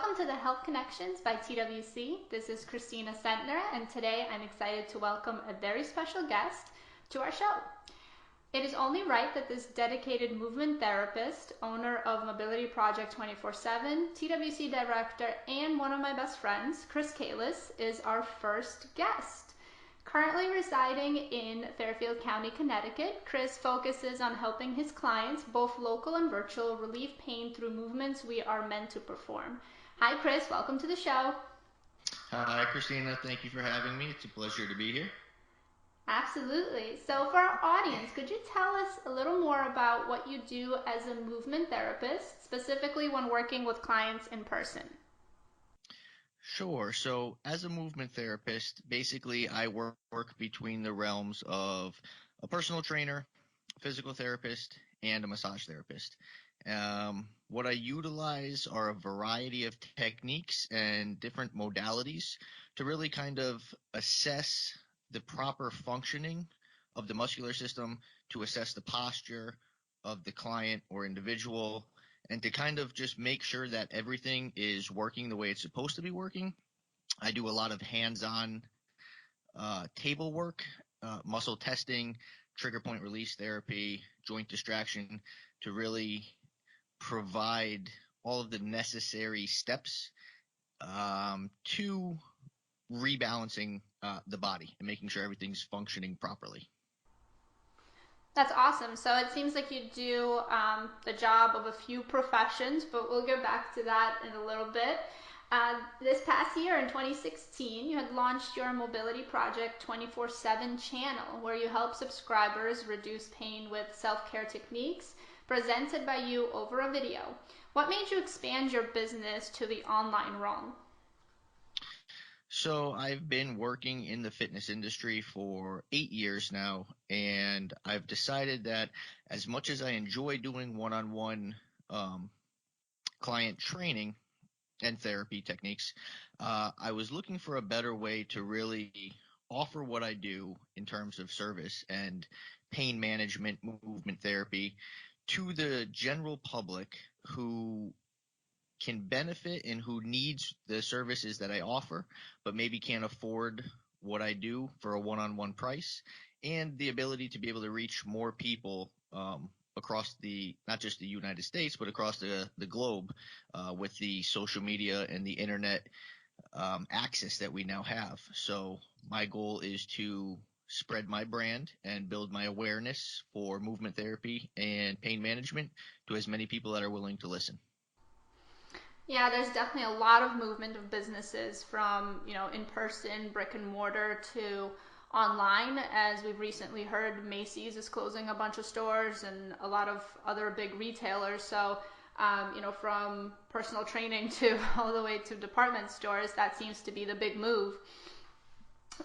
Welcome to the Health Connections by TWC. This is Christina Sentner, and today I'm excited to welcome a very special guest to our show. It is only right that this dedicated movement therapist, owner of Mobility Project 24/7, TWC director, and one of my best friends, Chris Kalisz, is our first guest. Currently residing in Fairfield County, Connecticut, Chris focuses on helping his clients, both local and virtual, relieve pain through movements we are meant to perform. Hi, Chris. Welcome to the show. Hi, Christina. Thank you for having me. It's a pleasure to be here. Absolutely. So, for our audience, could you tell us a little more about what you do as a movement therapist, specifically when working with clients in person? Sure. So, as a movement therapist, basically I work between the realms of a personal trainer, physical therapist, and a massage therapist. What I utilize are a variety of techniques and different modalities to really kind of assess the proper functioning of the muscular system, to assess the posture of the client or individual, and to kind of just make sure that everything is working the way it's supposed to be working. I do a lot of hands-on table work, muscle testing, trigger point release therapy, joint distraction to really provide all of the necessary steps to rebalancing the body and making sure everything's functioning properly. That's awesome. So it seems like you do the job of a few professions, but we'll get back to that in a little bit. This past year in 2016, you had launched your Mobility Project 24/7 channel where you help subscribers reduce pain with self care techniques presented by you over a video. What made you expand your business to the online realm? So I've been working in the fitness industry for 8 years now, and I've decided that as much as I enjoy doing one-on-one um, client training and therapy techniques, I was looking for a better way to really offer what I do in terms of service and pain management, movement therapy to the general public who can benefit and who needs the services that I offer, but maybe can't afford what I do for a one-on-one price, and the ability to be able to reach more people across the not just the United States, but across the globe with the social media and the internet access that we now have. So my goal is to spread my brand and build my awareness for movement therapy and pain management to as many people that are willing to listen. Yeah, there's definitely a lot of movement of businesses from, in person, brick and mortar to online. As we've recently heard, Macy's is closing a bunch of stores and a lot of other big retailers. So, from personal training to all the way to department stores, that seems to be the big move.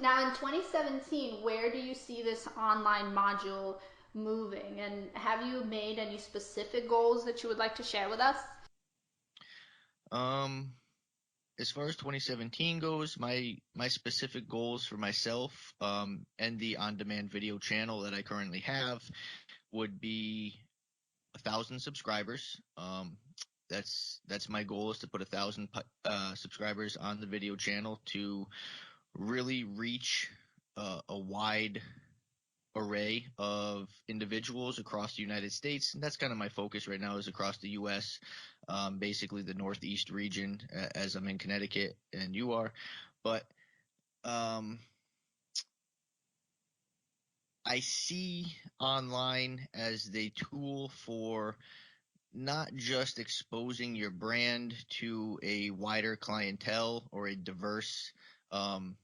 Now, in 2017, where do you see this online module moving? And have you made any specific goals that you would like to share with us? Um, as far as 2017 goes, my specific goals for myself and the on-demand video channel that I currently have would be 1,000 subscribers. That's my goal, is to put 1,000 subscribers on the video channel to really reach a wide array of individuals across the United States. And that's kind of my focus right now, is across the U.S., basically the Northeast region, as I'm in Connecticut and you are. But um, I see online as the tool for not just exposing your brand to a wider clientele or a diverse um,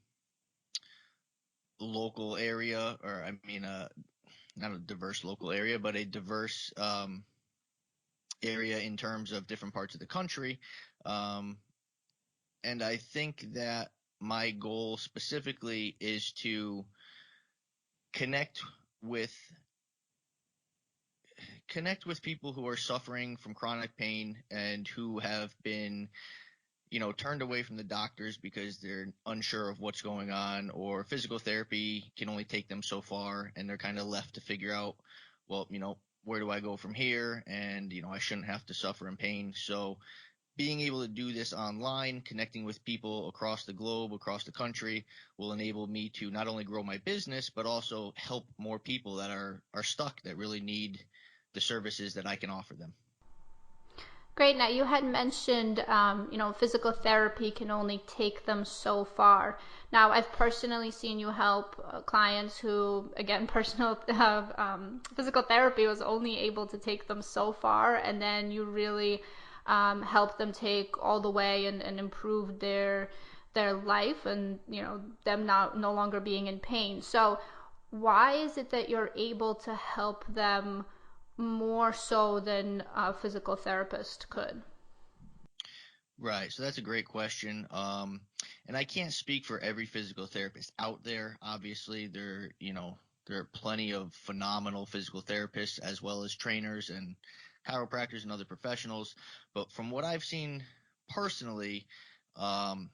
local area, or I mean, not a diverse local area, but a diverse area in terms of different parts of the country. Um, and I think that my goal specifically is to connect with connect with people who are suffering from chronic pain and who have been, turned away from the doctors because they're unsure of what's going on, or physical therapy can only take them so far, and they're kind of left to figure out, well, where do I go from here? And, I shouldn't have to suffer in pain. So being able to do this online, connecting with people across the globe, across the country, will enable me to not only grow my business, but also help more people that are stuck, that really need the services that I can offer them. Great. Now, you had mentioned, physical therapy can only take them so far. Now, I've personally seen you help clients who, again, physical therapy was only able to take them so far, and then you really help them take all the way and improve their life, and them no longer being in pain. So, why is it that you're able to help them more so than a physical therapist could? Right. So that's a great question. And I can't speak for every physical therapist out there. Obviously, there are plenty of phenomenal physical therapists as well as trainers and chiropractors and other professionals. But from what I've seen personally, um,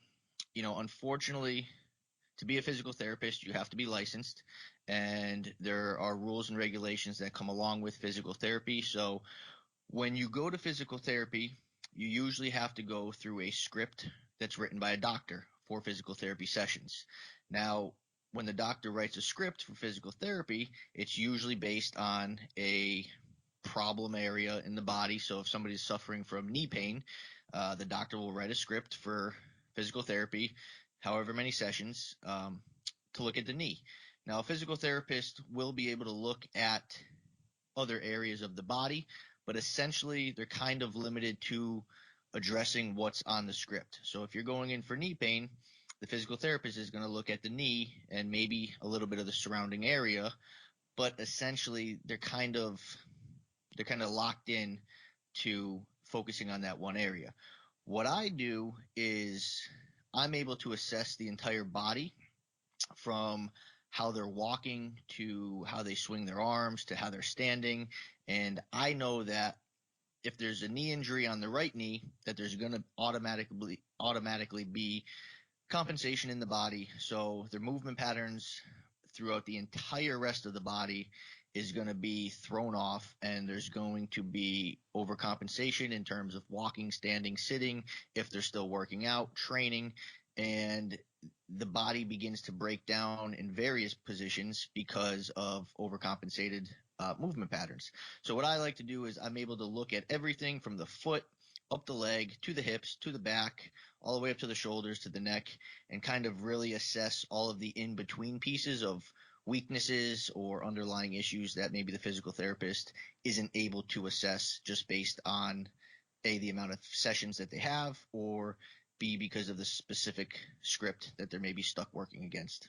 unfortunately, to be a physical therapist, you have to be licensed, and there are rules and regulations that come along with physical therapy. So when you go to physical therapy, you usually have to go through a script that's written by a doctor for physical therapy sessions. Now, when the doctor writes a script for physical therapy, it's usually based on a problem area in the body. So if somebody's suffering from knee pain, the doctor will write a script for physical therapy, however many sessions, to look at the knee. Now, a physical therapist will be able to look at other areas of the body, but essentially they're kind of limited to addressing what's on the script. So if you're going in for knee pain, the physical therapist is going to look at the knee and maybe a little bit of the surrounding area, but essentially they're kind of locked in to focusing on that one area. What I do is I'm able to assess the entire body, from how they're walking to how they swing their arms to how they're standing. And I know that if there's a knee injury on the right knee, that there's going to automatically be compensation in the body. So their movement patterns throughout the entire rest of the body is going to be thrown off, and there's going to be overcompensation in terms of walking, standing, sitting, if they're still working out, training, and the body begins to break down in various positions because of overcompensated movement patterns. So what I like to do is I'm able to look at everything from the foot up the leg to the hips to the back, all the way up to the shoulders to the neck, and kind of really assess all of the in between pieces of weaknesses or underlying issues that maybe the physical therapist isn't able to assess just based on A, the amount of sessions that they have, or B, because of the specific script that they're maybe stuck working against.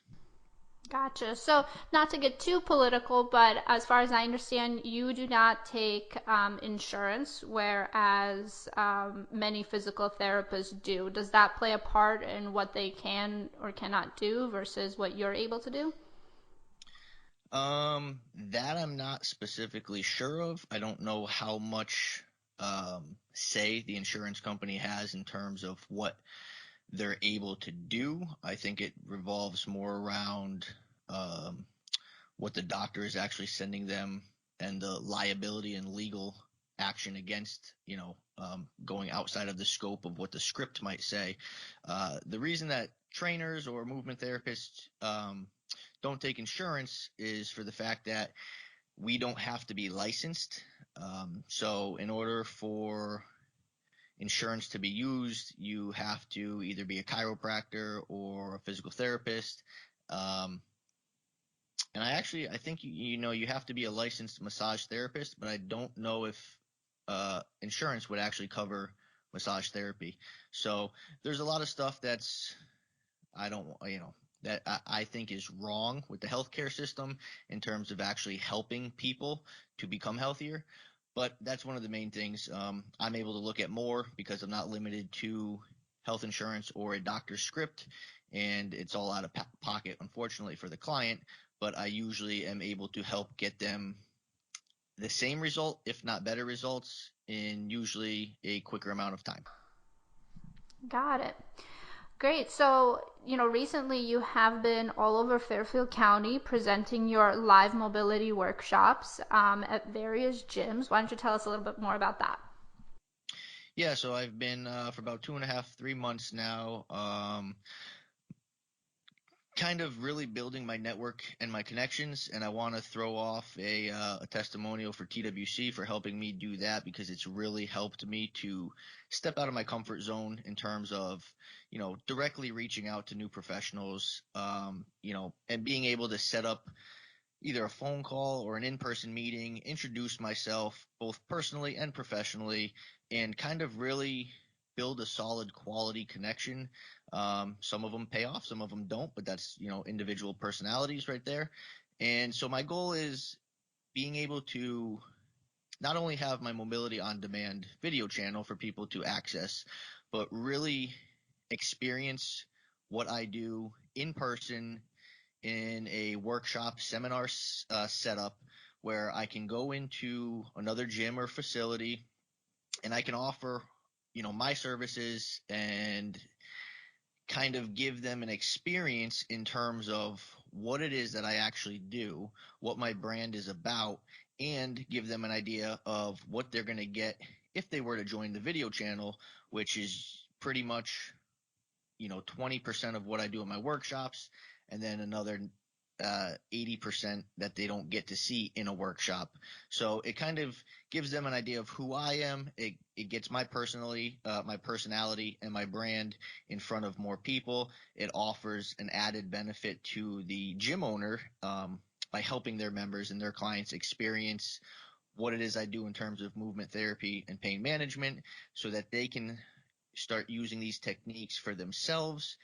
Gotcha. So, not to get too political, but as far as I understand, you do not take insurance, whereas many physical therapists do. Does that play a part in what they can or cannot do versus what you're able to do? That I'm not specifically sure of. I don't know how much say the insurance company has in terms of what they're able to do. I think it revolves more around um, what the doctor is actually sending them, and the liability and legal action against, going outside of the scope of what the script might say. The reason that trainers or movement therapists don't take insurance is for the fact that we don't have to be licensed. So in order for insurance to be used, you have to either be a chiropractor or a physical therapist. Um, and I think you have to be a licensed massage therapist, but I don't know if insurance would actually cover massage therapy. So there's a lot of stuff that's I don't, that I think is wrong with the healthcare system in terms of actually helping people to become healthier. But that's one of the main things. I'm able to look at more because I'm not limited to health insurance or a doctor's script, and it's all out of pocket, unfortunately, for the client. But I usually am able to help get them the same result, if not better results, in usually a quicker amount of time. Got it. Great. So, recently you have been all over Fairfield County presenting your live mobility workshops at various gyms. Why don't you tell us a little bit more about that? Yeah, so I've been for about 2.5, 3 months now. Kind of really building my network and my connections, and I want to throw off a testimonial for TWC for helping me do that because it's really helped me to step out of my comfort zone in terms of directly reaching out to new professionals, and being able to set up either a phone call or an in-person meeting, introduce myself both personally and professionally, and kind of really build a solid quality connection. Some of them pay off, some of them don't, but that's individual personalities right there. And so my goal is being able to not only have my mobility on demand video channel for people to access, but really experience what I do in person in a workshop seminar setup where I can go into another gym or facility and I can offer, my services and kind of give them an experience in terms of what it is that I actually do, what my brand is about, and give them an idea of what they're going to get if they were to join the video channel, which is pretty much 20% of what I do in my workshops, and then another 80% that they don't get to see in a workshop. So it kind of gives them an idea of who I am. It gets my personality and my brand in front of more people. It offers an added benefit to the gym owner by helping their members and their clients experience what it is I do in terms of movement therapy and pain management so that they can start using these techniques for themselves.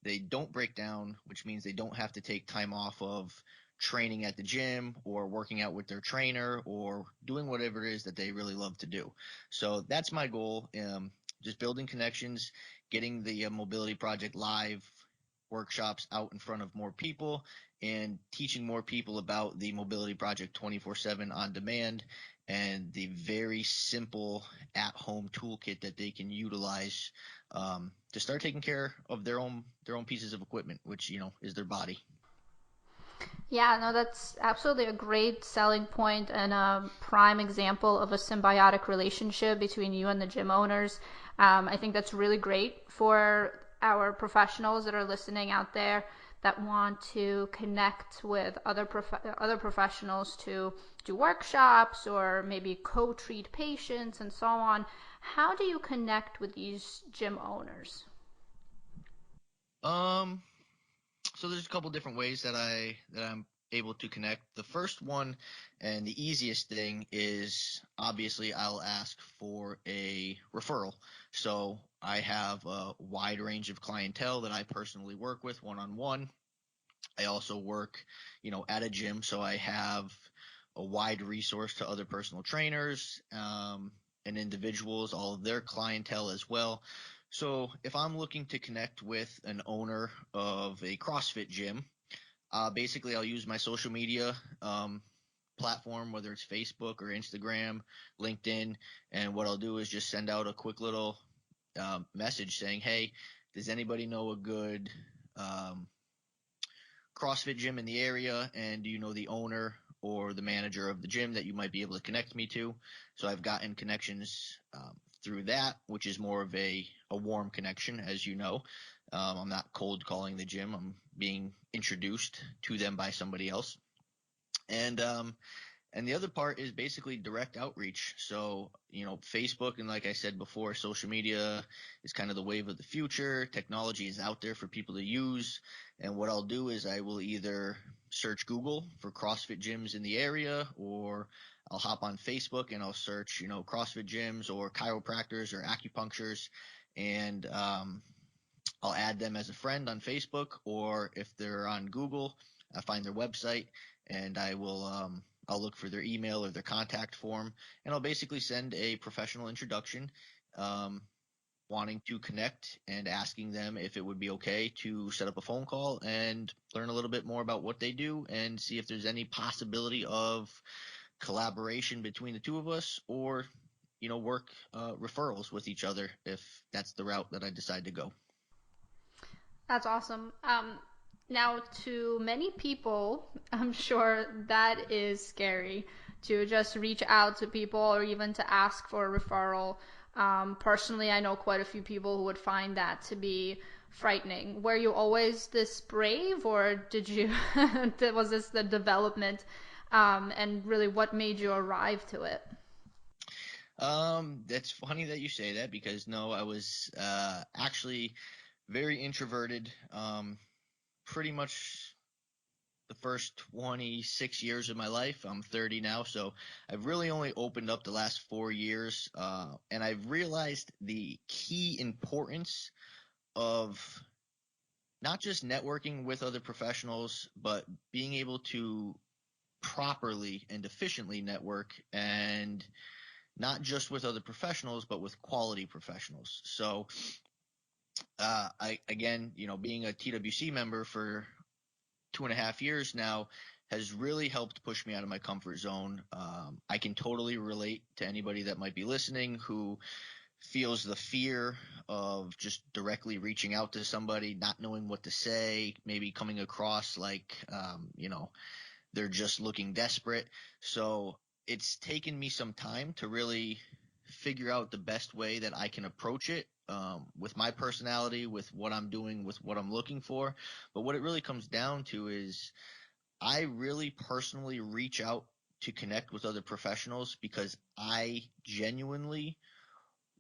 They don't break down, which means they don't have to take time off of training at the gym or working out with their trainer or doing whatever it is that they really love to do. So that's my goal. Just building connections, getting the mobility project live workshops out in front of more people and teaching more people about the mobility project 24/7 on demand and the very simple at-home toolkit that they can utilize to start taking care of their own pieces of equipment, which is their body. Yeah, no, that's absolutely a great selling point and a prime example of a symbiotic relationship between you and the gym owners. I think that's really great for our professionals that are listening out there that want to connect with other professionals to do workshops or maybe co-treat patients and so on. How do you connect with these gym owners? Um, so there's a couple different ways that I'm able to connect. The first one and the easiest thing is obviously I'll ask for a referral. So I have a wide range of clientele that I personally work with one on one. I also work, at a gym, so I have a wide resource to other personal trainers and individuals, all of their clientele as well. So if I'm looking to connect with an owner of a CrossFit gym, basically I'll use my social media platform, whether it's Facebook or Instagram, LinkedIn, and what I'll do is just send out a quick little message saying, "Hey, does anybody know a good um, CrossFit gym in the area, and do you know the owner or the manager of the gym that you might be able to connect me to?" So I've gotten connections through that, which is more of a warm connection, as you know. I'm not cold calling the gym. I'm being introduced to them by somebody else. And the other part is basically direct outreach. So, Facebook, and like I said before, social media is kind of the wave of the future. Technology is out there for people to use. And what I'll do is I will either search Google for CrossFit gyms in the area, or I'll hop on Facebook and I'll search, CrossFit gyms or chiropractors or acupuncturists. And I'll add them as a friend on Facebook, or if they're on Google, I find their website and I'll look for their email or their contact form, and I'll basically send a professional introduction, um, wanting to connect and asking them if it would be okay to set up a phone call and learn a little bit more about what they do and see if there's any possibility of collaboration between the two of us, or work referrals with each other if that's the route that I decide to go. That's awesome. Now, to many people, I'm sure that is scary to just reach out to people or even to ask for a referral. Personally, I know quite a few people who would find that to be frightening. Were you always this brave, or did you was this the development, and really what made you arrive to it? That's funny that you say that because no, I was actually very introverted. Pretty much the first 26 years of my life. I'm 30 now, so I've really only opened up the last 4 years, and I've realized the key importance of not just networking with other professionals, but being able to properly and efficiently network, and not just with other professionals, but with quality professionals. So, I again, being a TWC member for 2.5 years now has really helped push me out of my comfort zone. I can totally relate to anybody that might be listening who feels the fear of just directly reaching out to somebody, not knowing what to say, maybe coming across like, they're just looking desperate. So it's taken me some time to really figure out the best way that I can approach it, with my personality, with what I'm doing, with what I'm looking for. But what it really comes down to is I really personally reach out to connect with other professionals because I genuinely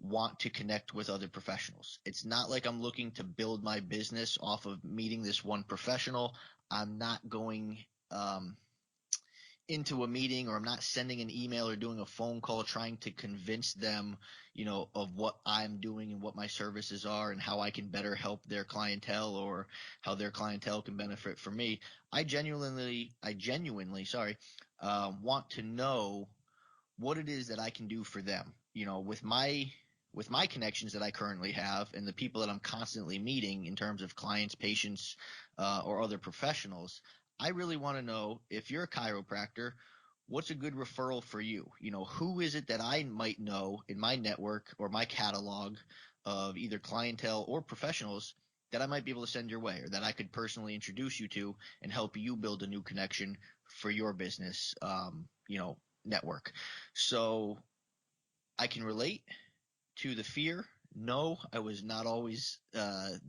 want to connect with other professionals. It's not like I'm looking to build my business off of meeting this one professional. I'm not going into a meeting, or I'm not sending an email or doing a phone call trying to convince them, of what I'm doing and what my services are and how I can better help their clientele, or how their clientele can benefit from me. I genuinely, sorry, want to know what it is that I can do for them. With my connections that I currently have and the people that I'm constantly meeting in terms of clients, patients, or other professionals, I really want to know, if you're a chiropractor, what's a good referral for you? Who is it that I might know in my network or my catalog of either clientele or professionals that I might be able to send your way, or that I could personally introduce you to and help you build a new connection for your business, network. So I can relate to the fear. No, I was not always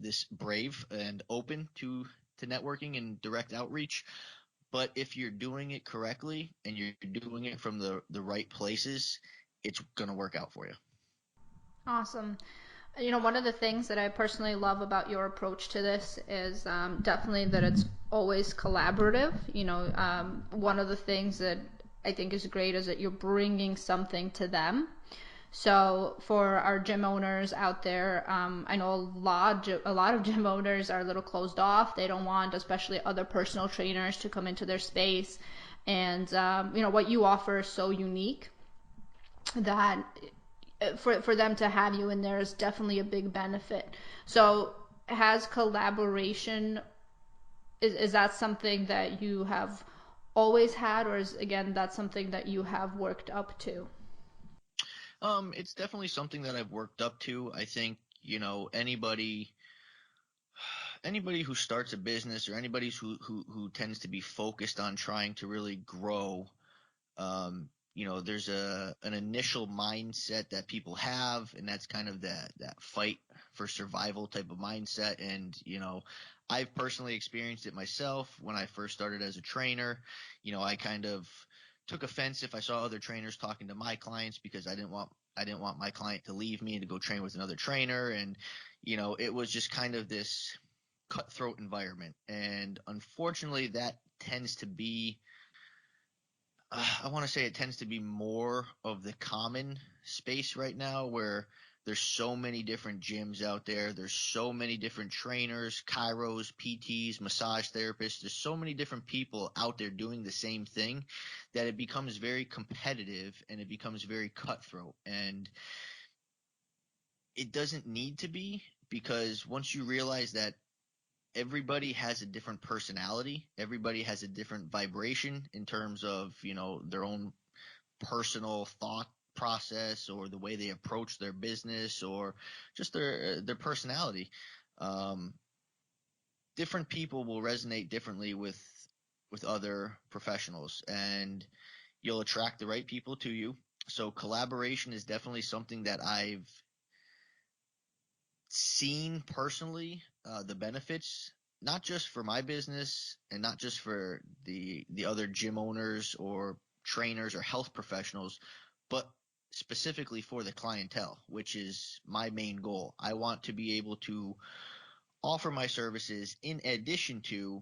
this brave and open to networking and direct outreach. But if you're doing it correctly and you're doing it from the right places, it's going to work out for you. Awesome. One of the things that I personally love about your approach to this is definitely that it's always collaborative. One of the things that I think is great is that you're bringing something to them. So for our gym owners out there, I know a lot of gym owners are a little closed off. They don't want, especially other personal trainers, to come into their space. And what you offer is so unique that for them to have you in there is definitely a big benefit. So has collaboration, is that something that you have always had, or is again that something that you have worked up to? It's definitely something that I've worked up to. I think, anybody who starts a business, or anybody who tends to be focused on trying to really grow, there's an initial mindset that people have, and that's kind of that fight for survival type of mindset. And I've personally experienced it myself when I first started as a trainer. I kind of took offense if I saw other trainers talking to my clients, because I didn't want my client to leave me to go train with another trainer. And it was just kind of this cutthroat environment. And unfortunately, that tends to be I want to say it tends to be more of the common space right now, where there's so many different gyms out there. There's so many different trainers, chiros, PTs, massage therapists. There's so many different people out there doing the same thing, that it becomes very competitive and it becomes very cutthroat. And it doesn't need to be, because once you realize that everybody has a different personality, everybody has a different vibration in terms of, their own personal thought process, or the way they approach their business, or just their personality. Um, Different people will resonate differently with other professionals, and you'll attract the right people to you. So collaboration is definitely something that I've seen personally, the benefits, not just for my business and not just for the other gym owners or trainers or health professionals, but specifically for the clientele, which is my main goal. I want to be able to offer my services in addition to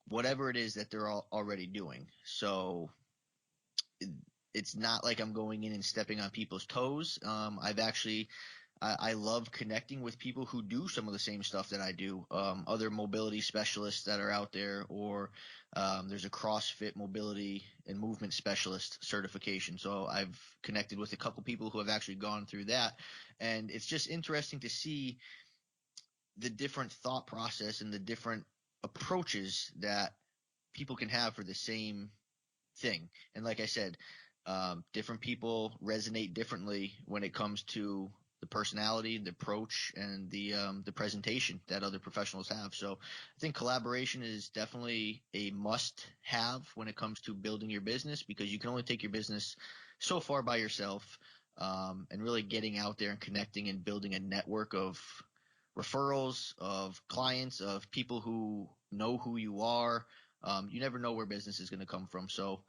whatever it is that they're already doing. So it's not like I'm going in and stepping on people's toes. I love connecting with people who do some of the same stuff that I do. Other mobility specialists that are out there, or there's a CrossFit mobility and movement specialist certification. So I've connected with a couple people who have actually gone through that, and it's just interesting to see the different thought process and the different approaches that people can have for the same thing. And like I said, different people resonate differently when it comes to the personality, the approach, and the presentation that other professionals have. So I think collaboration is definitely a must-have when it comes to building your business, because you can only take your business so far by yourself. And really getting out there and connecting and building a network of referrals, of clients, of people who know who you are. You never know where business is going to come from. So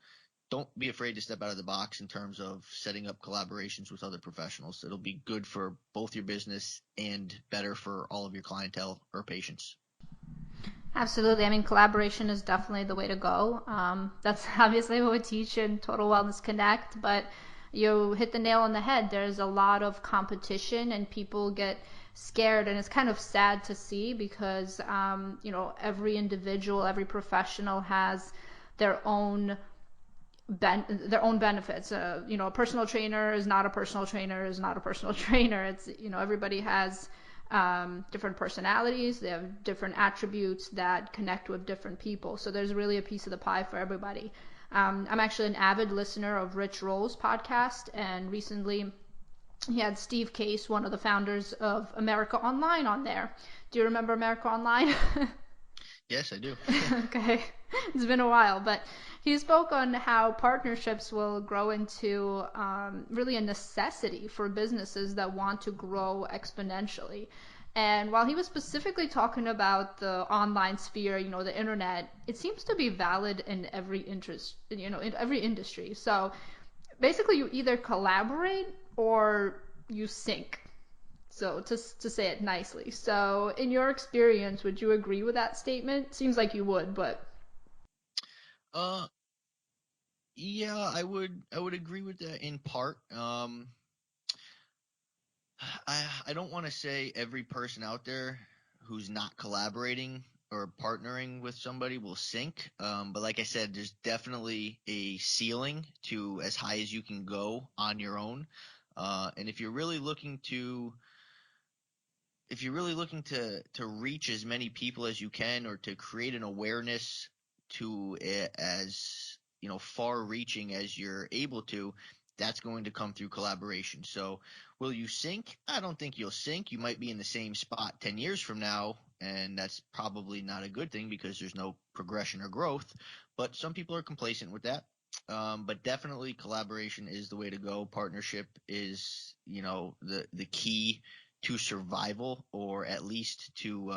don't be afraid to step out of the box in terms of setting up collaborations with other professionals. It'll be good for both your business and better for all of your clientele or patients. Absolutely. I mean, collaboration is definitely the way to go. That's obviously what we teach in Total Wellness Connect, but you hit the nail on the head. There's a lot of competition and people get scared, and it's kind of sad to see because, every individual, every professional has their own their own benefits. A personal trainer is not a personal trainer is not a personal trainer. It's, everybody has different personalities. They have different attributes that connect with different people. So there's really a piece of the pie for everybody. I'm actually an avid listener of Rich Roll's podcast, and recently he had Steve Case, one of the founders of America Online, on there. Do you remember America Online? Yes, I do. Okay, it's been a while, but he spoke on how partnerships will grow into really a necessity for businesses that want to grow exponentially. And while he was specifically talking about the online sphere, the internet, it seems to be valid in every interest, in every industry. So basically, you either collaborate or you sink. So to say it nicely. So in your experience, would you agree with that statement? Seems like you would, but uh yeah, I would agree with that in part. I don't want to say every person out there who's not collaborating or partnering with somebody will sink. But like I said, there's definitely a ceiling to as high as you can go on your own. And if you're really looking to reach as many people as you can, or to create an awareness to it as far reaching as you're able to, that's going to come through collaboration. So will you sink? I don't think you'll sink. You might be in the same spot 10 years from now, and that's probably not a good thing because there's no progression or growth. But some people are complacent with that. But definitely collaboration is the way to go. Partnership is, the key to survival, or at least to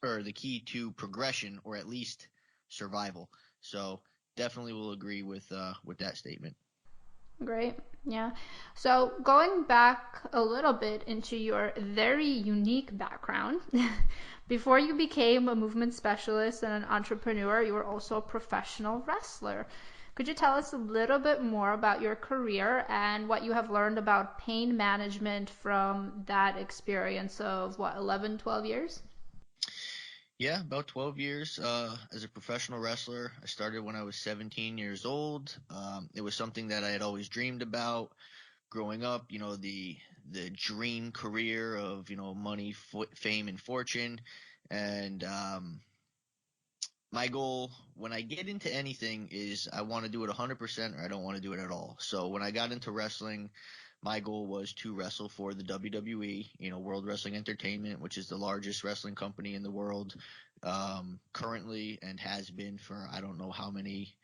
or the key to progression, or at least survival. So definitely will agree with that statement. great. Yeah. So going back a little bit into your very unique background, before you became a movement specialist and an entrepreneur, you were also a professional wrestler. Could you tell us a little bit more about your career and what you have learned about pain management from that experience of 11, 12 years? Yeah, about 12 years as a professional wrestler. I started when I was 17 years old. It was something that I had always dreamed about growing up. The dream career of money, fame, and fortune. And my goal when I get into anything is I want to do it 100% or I don't want to do it at all. So when I got into wrestling, my goal was to wrestle for the WWE, World Wrestling Entertainment, which is the largest wrestling company in the world, currently, and has been for I don't know how many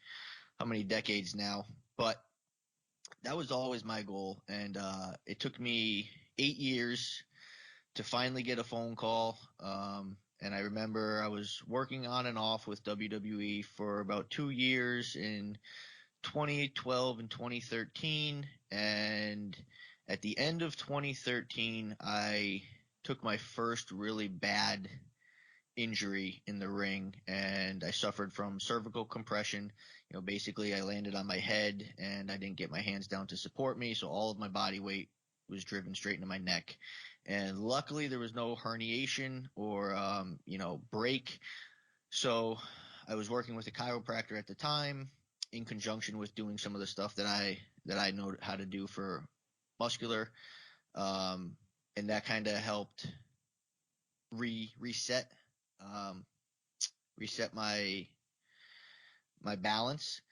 decades now. But that was always my goal. And it took me 8 years to finally get a phone call. And I remember I was working on and off with WWE for about 2 years in 2012 and 2013. And at the end of 2013, I took my first really bad injury in the ring, and I suffered from cervical compression. Basically I landed on my head and I didn't get my hands down to support me, so all of my body weight was driven straight into my neck. And luckily there was no herniation or break. So I was working with a chiropractor at the time in conjunction with doing some of the stuff that I know how to do for muscular. Um, and that kind of helped reset um, reset my balance.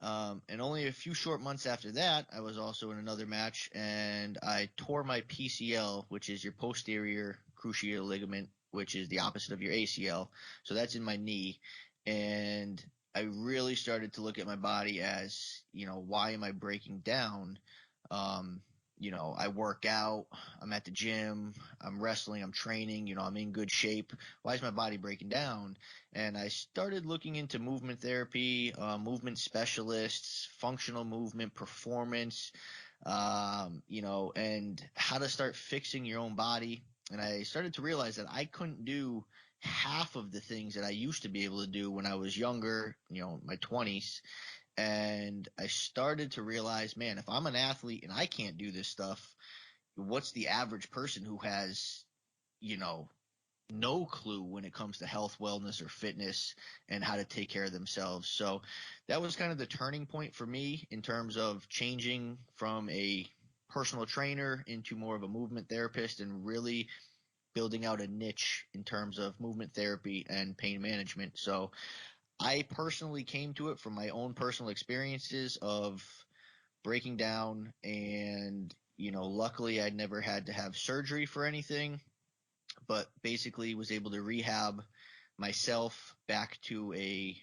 And only a few short months after that, I was also in another match, and I tore my PCL, which is your posterior cruciate ligament, which is the opposite of your ACL. So that's in my knee, and I really started to look at my body as, why am I breaking down? Um, I work out, I'm at the gym, I'm wrestling, I'm training, I'm in good shape. Why is my body breaking down? And I started looking into movement therapy, movement specialists, functional movement, performance, and how to start fixing your own body. And I started to realize that I couldn't do half of the things that I used to be able to do when I was younger, my 20s. And I started to realize, man, if I'm an athlete and I can't do this stuff, what's the average person who has, you know, no clue when it comes to health, wellness, or fitness and how to take care of themselves? So that was kind of the turning point for me in terms of changing from a personal trainer into more of a movement therapist and really building out a niche in terms of movement therapy and pain management. So I personally came to it from my own personal experiences of breaking down, and luckily I never had to have surgery for anything, but basically was able to rehab myself back to a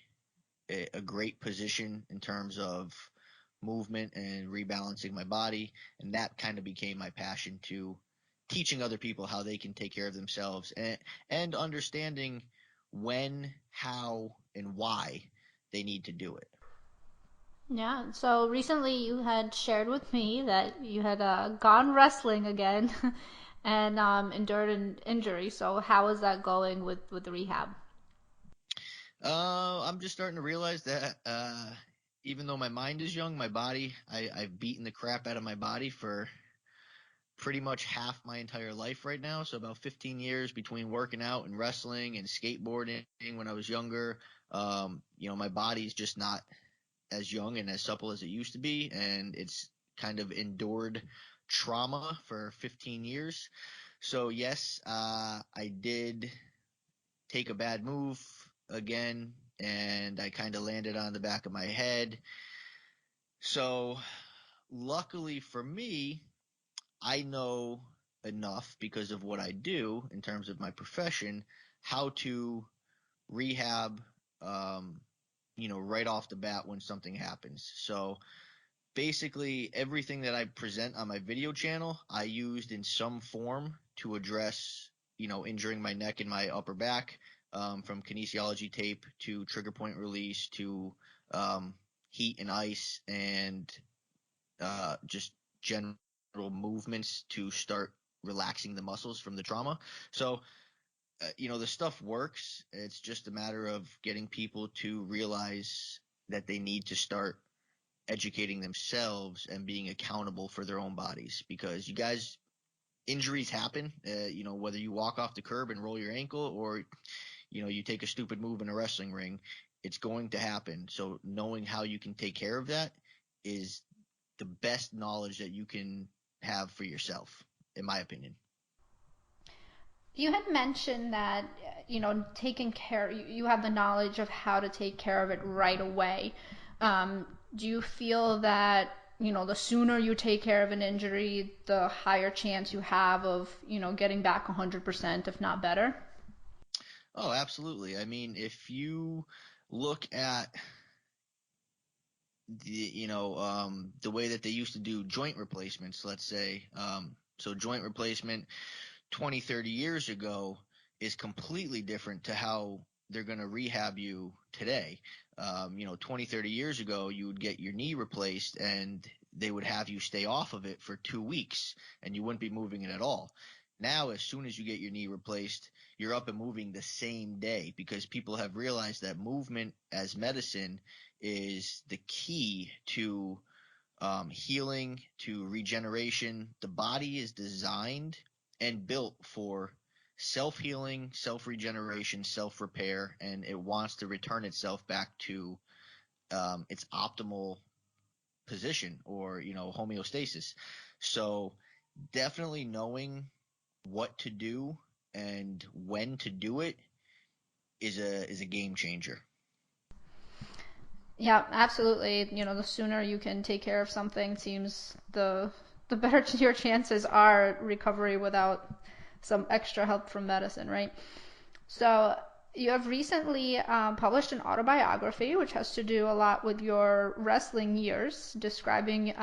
great position in terms of movement and rebalancing my body. And that kind of became my passion, to teaching other people how they can take care of themselves, and understanding when, how, and why they need to do it. Yeah, so recently you had shared with me that you had gone wrestling again and endured an injury. So how is that going with the rehab? I'm just starting to realize that even though my mind is young, my body, I've beaten the crap out of my body for pretty much half my entire life right now. So about 15 years between working out and wrestling and skateboarding when I was younger. My body's just not as young and as supple as it used to be, and it's kind of endured trauma for 15 years. So yes, I did take a bad move again, and I kind of landed on the back of my head. So luckily for me, I know enough because of what I do in terms of my profession, how to rehab, um, right off the bat when something happens. So basically everything that I present on my video channel, I used in some form to address, injuring my neck and my upper back, from kinesiology tape to trigger point release to um, heat and ice, and just general movements to start relaxing the muscles from the trauma. So, the stuff works. It's just a matter of getting people to realize that they need to start educating themselves and being accountable for their own bodies, because you guys, injuries happen, whether you walk off the curb and roll your ankle, or you take a stupid move in a wrestling ring, it's going to happen. So knowing how you can take care of that is the best knowledge that you can have for yourself, in my opinion. You had mentioned that, taking care, you have the knowledge of how to take care of it right away. Do you feel that, the sooner you take care of an injury, the higher chance you have of, getting back 100%, if not better? Oh, absolutely. I mean, if you look at the way that they used to do joint replacements, let's say. So joint replacement 20, 30 years ago is completely different to how they're going to rehab you today. 20, 30 years ago, you would get your knee replaced and they would have you stay off of it for 2 weeks and you wouldn't be moving it at all. Now, as soon as you get your knee replaced, you're up and moving the same day because people have realized that movement as medicine is the key to healing, to regeneration. The body is designed and built for self healing, self regeneration, self repair, and it wants to return itself back to its optimal position or homeostasis. So definitely knowing what to do and when to do it is a game changer. Yeah, absolutely. The sooner you can take care of something seems the better your chances are recovery without some extra help from medicine, right? So you have recently published an autobiography, which has to do a lot with your wrestling years, describing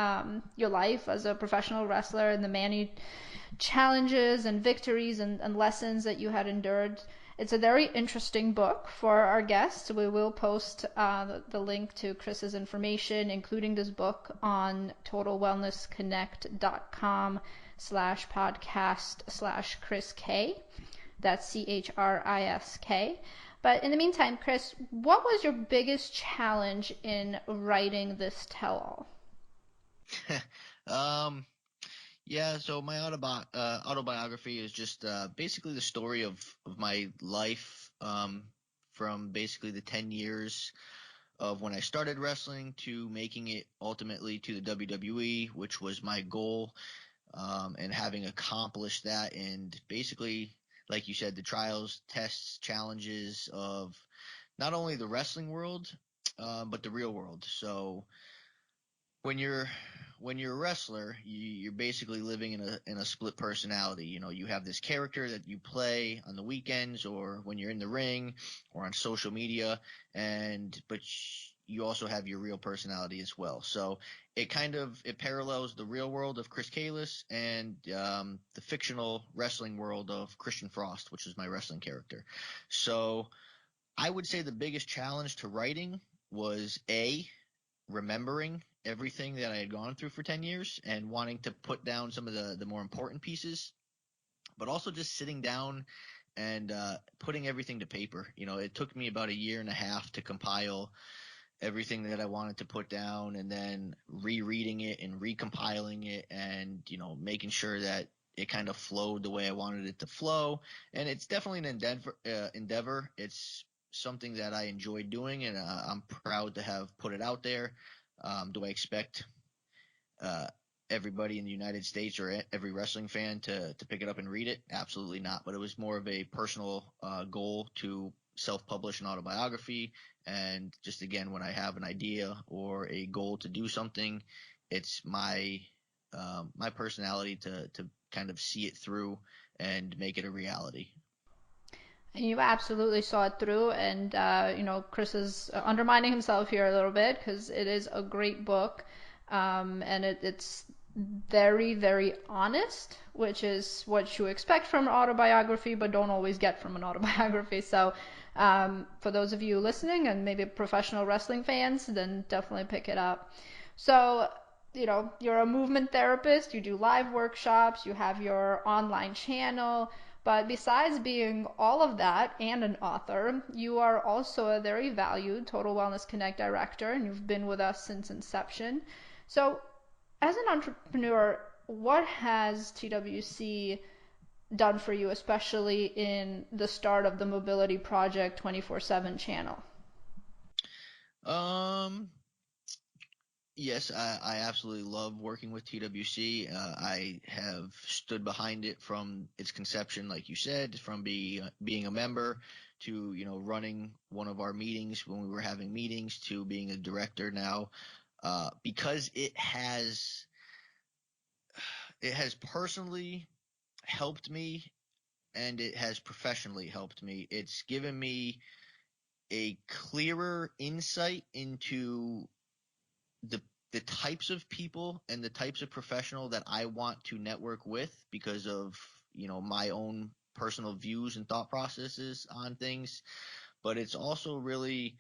your life as a professional wrestler and the many challenges and victories and lessons that you had endured. It's a very interesting book for our guests. We will post the link to Chris's information, including this book, on totalwellnessconnect.com/podcast/Chris K. That's CHRISK. But in the meantime, Chris, what was your biggest challenge in writing this tell-all? um, Yeah, so my autobiography is just basically the story of my life from basically the 10 years of when I started wrestling to making it ultimately to the WWE, which was my goal, and having accomplished that. And basically, like you said, the trials, tests, challenges of not only the wrestling world, but the real world. So when you're a wrestler, you're basically living in a split personality. You have this character that you play on the weekends or when you're in the ring or on social media, but you also have your real personality as well. So it parallels the real world of Chris Kalisz and the fictional wrestling world of Christian Frost, which is my wrestling character. So I would say the biggest challenge to writing was remembering everything that I had gone through for 10 years and wanting to put down some of the more important pieces, but also just sitting down and putting everything to paper. It took me about a year and a half to compile everything that I wanted to put down and then rereading it and recompiling it and, making sure that it kind of flowed the way I wanted it to flow. And it's definitely an endeavor. It's something that I enjoy doing, and I'm proud to have put it out there. Do I expect uh, everybody in the United States or every wrestling fan to pick it up and read it? Absolutely not. But it was more of a personal goal to self-publish an autobiography. And just again, when I have an idea or a goal to do something, it's my personality to kind of see it through and make it a reality. And you absolutely saw it through, and Chris is undermining himself here a little bit because it is a great book, and it's very, very honest, which is what you expect from an autobiography, but don't always get from an autobiography. So, for those of you listening and maybe professional wrestling fans, then definitely pick it up. So, you're a movement therapist, you do live workshops, you have your online channel, but besides being all of that and an author, you are also a very valued Total Wellness Connect director, and you've been with us since inception. So, as an entrepreneur, what has TWC done for you, especially in the start of the Mobility Project 24/7 channel? Um, Yes, I absolutely love working with TWC. I have stood behind it from its conception, like you said, from being a member to running one of our meetings when we were having meetings to being a director now, because it has personally helped me and it has professionally helped me. It's given me a clearer insight into the the types of people and the types of professional that I want to network with because of my own personal views and thought processes on things. But it's also really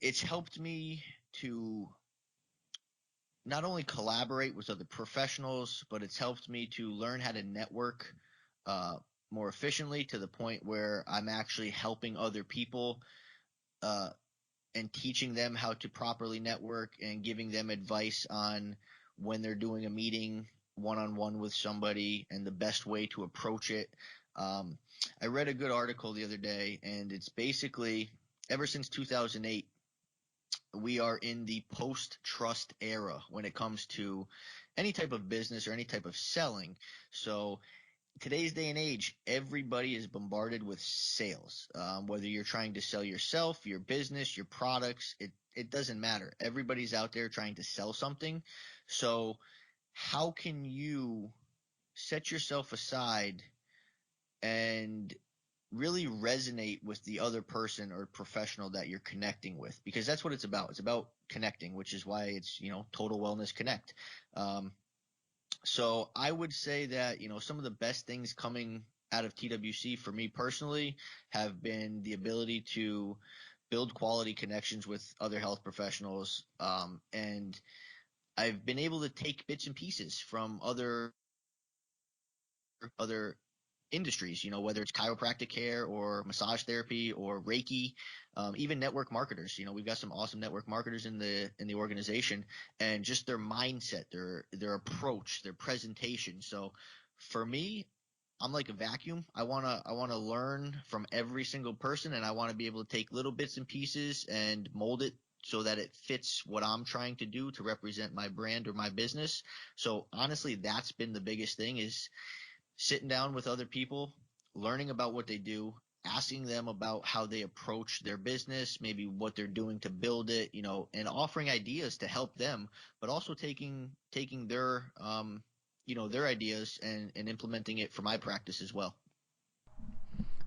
it's helped me to not only collaborate with other professionals, but it's helped me to learn how to network uh, more efficiently to the point where I'm actually helping other people uh, and teaching them how to properly network and giving them advice on when they're doing a meeting one on one with somebody and the best way to approach it. Um, I read a good article the other day, and it's basically ever since 2008, we are in the post trust era when it comes to any type of business or any type of selling. So today's day and age, everybody is bombarded with sales. Whether you're trying to sell yourself, your business, your products, it doesn't matter. Everybody's out there trying to sell something. So how can you set yourself aside and really resonate with the other person or professional that you're connecting with? Because that's what it's about. It's about connecting, which is why it's, Total Wellness Connect. Um, so I would say that, some of the best things coming out of TWC for me personally have been the ability to build quality connections with other health professionals. And I've been able to take bits and pieces from other industries, whether it's chiropractic care or massage therapy or Reiki, even network marketers. We've got some awesome network marketers in the organization, and just their mindset, their approach, their presentation. So for me, I'm like a vacuum. I wanna learn from every single person, and I want to be able to take little bits and pieces and mold it so that it fits what I'm trying to do to represent my brand or my business. So honestly, that's been the biggest thing is sitting down with other people, learning about what they do, asking them about how they approach their business, maybe what they're doing to build it, and offering ideas to help them, but also taking their ideas and implementing it for my practice as well.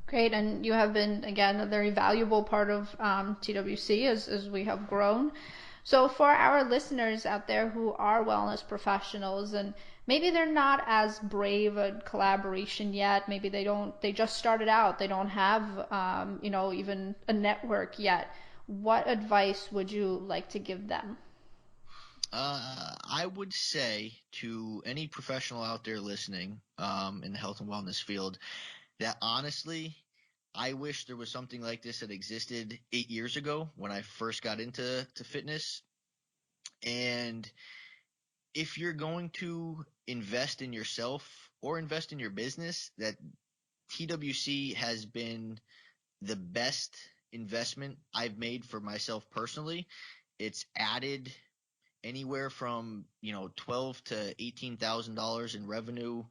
Great, and you have been, again, a very valuable part of TWC as we have grown. So, for our listeners out there who are wellness professionals and maybe they're not as brave at collaboration yet, maybe they just started out, they don't have, even a network yet, what advice would you like to give them? I would say to any professional out there listening in the health and wellness field that honestly, I wish there was something like this that existed 8 years ago when I first got into fitness. And if you're going to invest in yourself or invest in your business, that TWC has been the best investment I've made for myself personally. It's added anywhere from, 12 to $18,000 in revenue,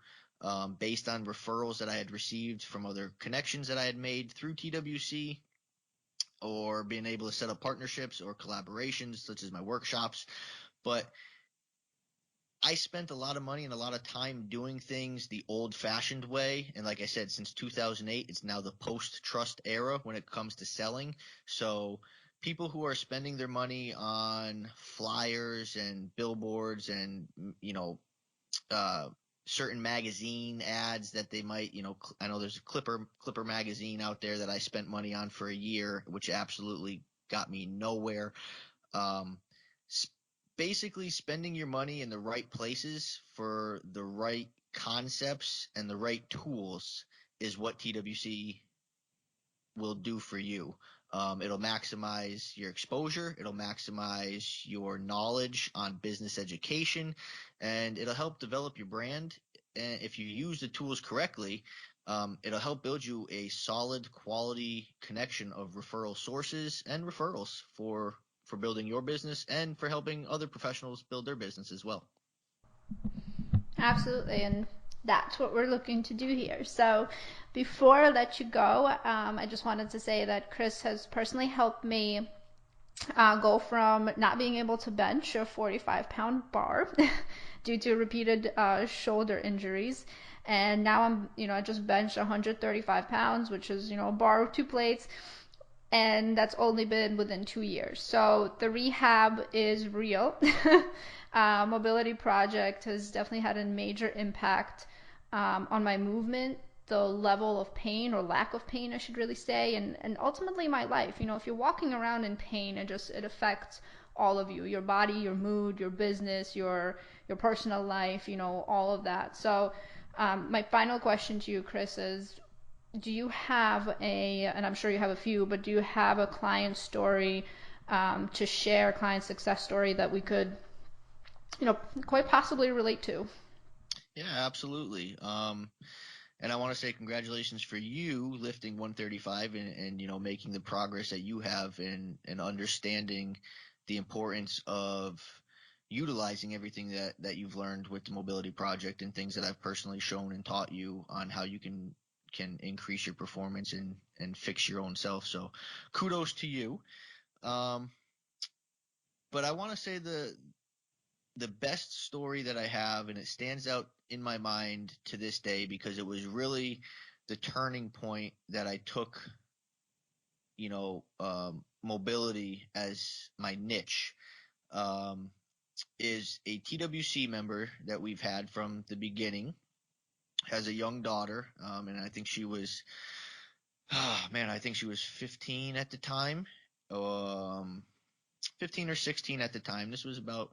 based on referrals that I had received from other connections that I had made through TWC, or being able to set up partnerships or collaborations such as my workshops. But I spent a lot of money and a lot of time doing things the old fashioned way. And like I said, since 2008, it's now the post trust era when it comes to selling. So people who are spending their money on flyers and billboards and, uh, certain magazine ads that they might, I know there's a Clipper magazine out there that I spent money on for a year, which absolutely got me nowhere. Um, Basically, spending your money in the right places for the right concepts and the right tools is what TWC will do for you. It'll maximize your exposure, it'll maximize your knowledge on business education, and it'll help develop your brand. And if you use the tools correctly, it'll help build you a solid quality connection of referral sources and referrals for building your business and for helping other professionals build their business as well. Absolutely, and that's what we're looking to do here. So, before I let you go, I just wanted to say that Chris has personally helped me go from not being able to bench a 45-pound bar due to repeated shoulder injuries. And now I just bench 135 pounds, which is, a bar with two plates and that's only been within 2 years. So the rehab is real. Mobility project has definitely had a major impact on my movement, the level of pain or lack of pain, I should really say, and ultimately my life. You know, if you're walking around in pain, it affects all of you, your body, your mood, your business, your personal life, you know, all of that. So my final question to you, Chris, is do you have and I'm sure you have a few, but do you have a client story to share, client success story that we could, you know, quite possibly relate to? Yeah, absolutely. And I want to say congratulations for you lifting 135 and making the progress that you have and understanding the importance of utilizing everything that you've learned with the mobility project and things that I've personally shown and taught you on how you can increase your performance and fix your own self. So kudos to you. Um, but I want to say the best story that I have, and it stands out in my mind to this day because it was really the turning point that I took, mobility as my niche, um, is a TWC member that we've had from the beginning, has a young daughter, and I think she was, man, I think she was 15 at the time, um, 15 or 16 at the time. This was about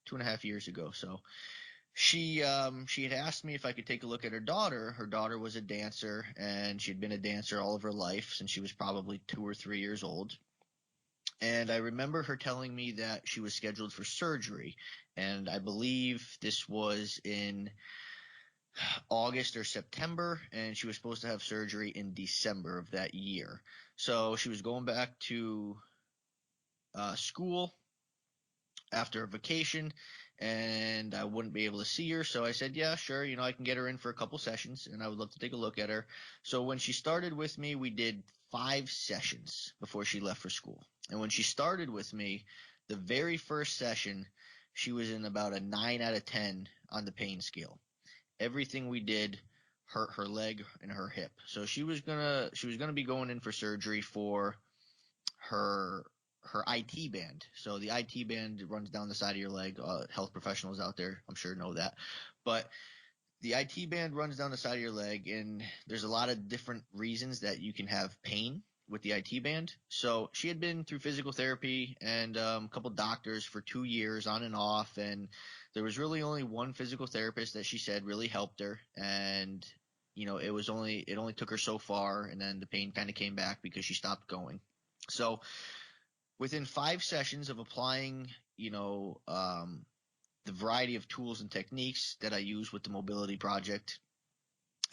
2.5 years ago. So she had asked me if I could take a look at her daughter. Her daughter was a dancer, and she'd been a dancer all of her life since she was probably 2 or 3 years old. And I remember her telling me that she was scheduled for surgery, and I believe this was in August or September, and she was supposed to have surgery in December of that year. So she was going back to school after a vacation, and I wouldn't be able to see her. So I said, yeah, sure, I can get her in for a couple sessions and I would love to take a look at her. So when she started with me, we did 5 sessions before she left for school. And when she started with me, the very first session, she was in about a 9 out of 10 on the pain scale. Everything we did hurt her leg and her hip. So she was gonna be going in for surgery for her her IT band. So the IT band runs down the side of your leg. Health professionals out there, I'm sure, know that. But the IT band runs down the side of your leg, and there's a lot of different reasons that you can have pain with the IT band. So she had been through physical therapy and a couple doctors for 2 years on and off, and there was really only one physical therapist that she said really helped her, and it only took her so far, and then the pain kind of came back because she stopped going. So within 5 sessions of applying, you know, um, the variety of tools and techniques that I use with the mobility project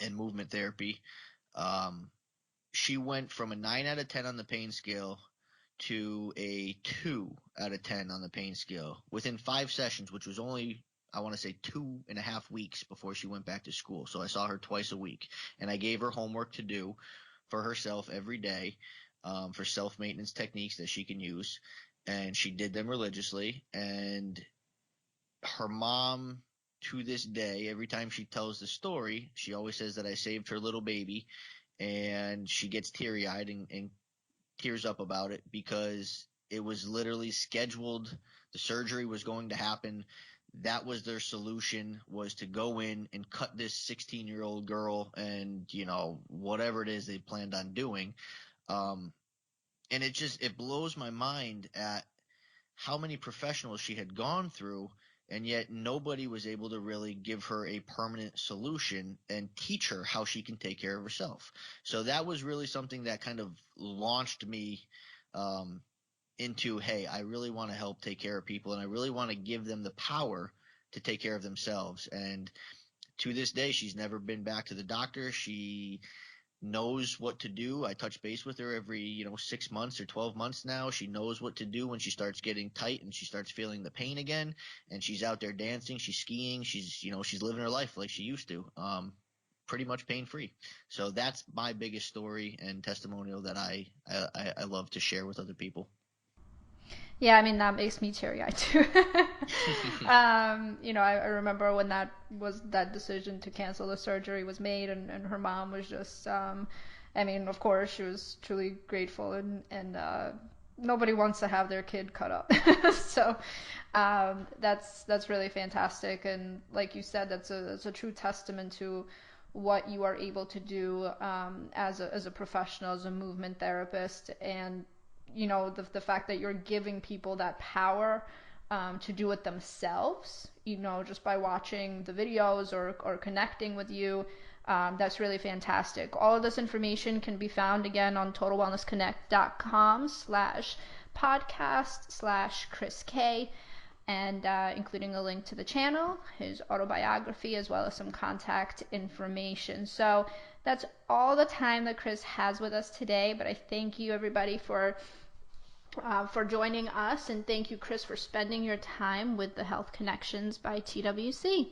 and movement therapy, um, she went from a 9 out of 10 on the pain scale to a 2 out of 10 on the pain scale within 5 sessions, which was only, I want to say, 2.5 weeks before she went back to school. So I saw her twice a week, and I gave her homework to do for herself every day, for self maintenance techniques that she can use. And she did them religiously. And her mom, to this day, every time she tells the story, she always says that I saved her little baby. And she gets teary eyed and tears up about it because it was literally scheduled. The surgery was going to happen. That was their solution, was to go in and cut this 16-year-old girl and, whatever it is they planned on doing. Um, and it blows my mind at how many professionals she had gone through, and yet nobody was able to really give her a permanent solution and teach her how she can take care of herself. So that was really something that kind of launched me, um, into, hey, I really want to help take care of people, and I really want to give them the power to take care of themselves. And to this day, she's never been back to the doctor. She knows what to do. I touch base with her every, 6 months or 12 months now. She knows what to do when she starts getting tight and she starts feeling the pain again. And she's out there dancing, she's skiing, she's living her life like she used to, pretty much pain free. So that's my biggest story and testimonial that I love to share with other people. Yeah, I mean, that makes me teary eyed too. I remember when that decision to cancel the surgery was made, and her mom was just, I mean, of course, she was truly grateful, and nobody wants to have their kid cut up. So that's really fantastic, and like you said, that's a true testament to what you are able to do as a professional, as a movement therapist, and the fact that you're giving people that power to do it themselves, just by watching the videos or connecting with you. That's really fantastic. All of this information can be found again on totalwellnessconnect.com/podcast/Chris K, and including a link to the channel, his autobiography, as well as some contact information. So that's all the time that Chris has with us today, but I thank you everybody for joining us, and thank you, Chris, for spending your time with the Health Connections by TWC.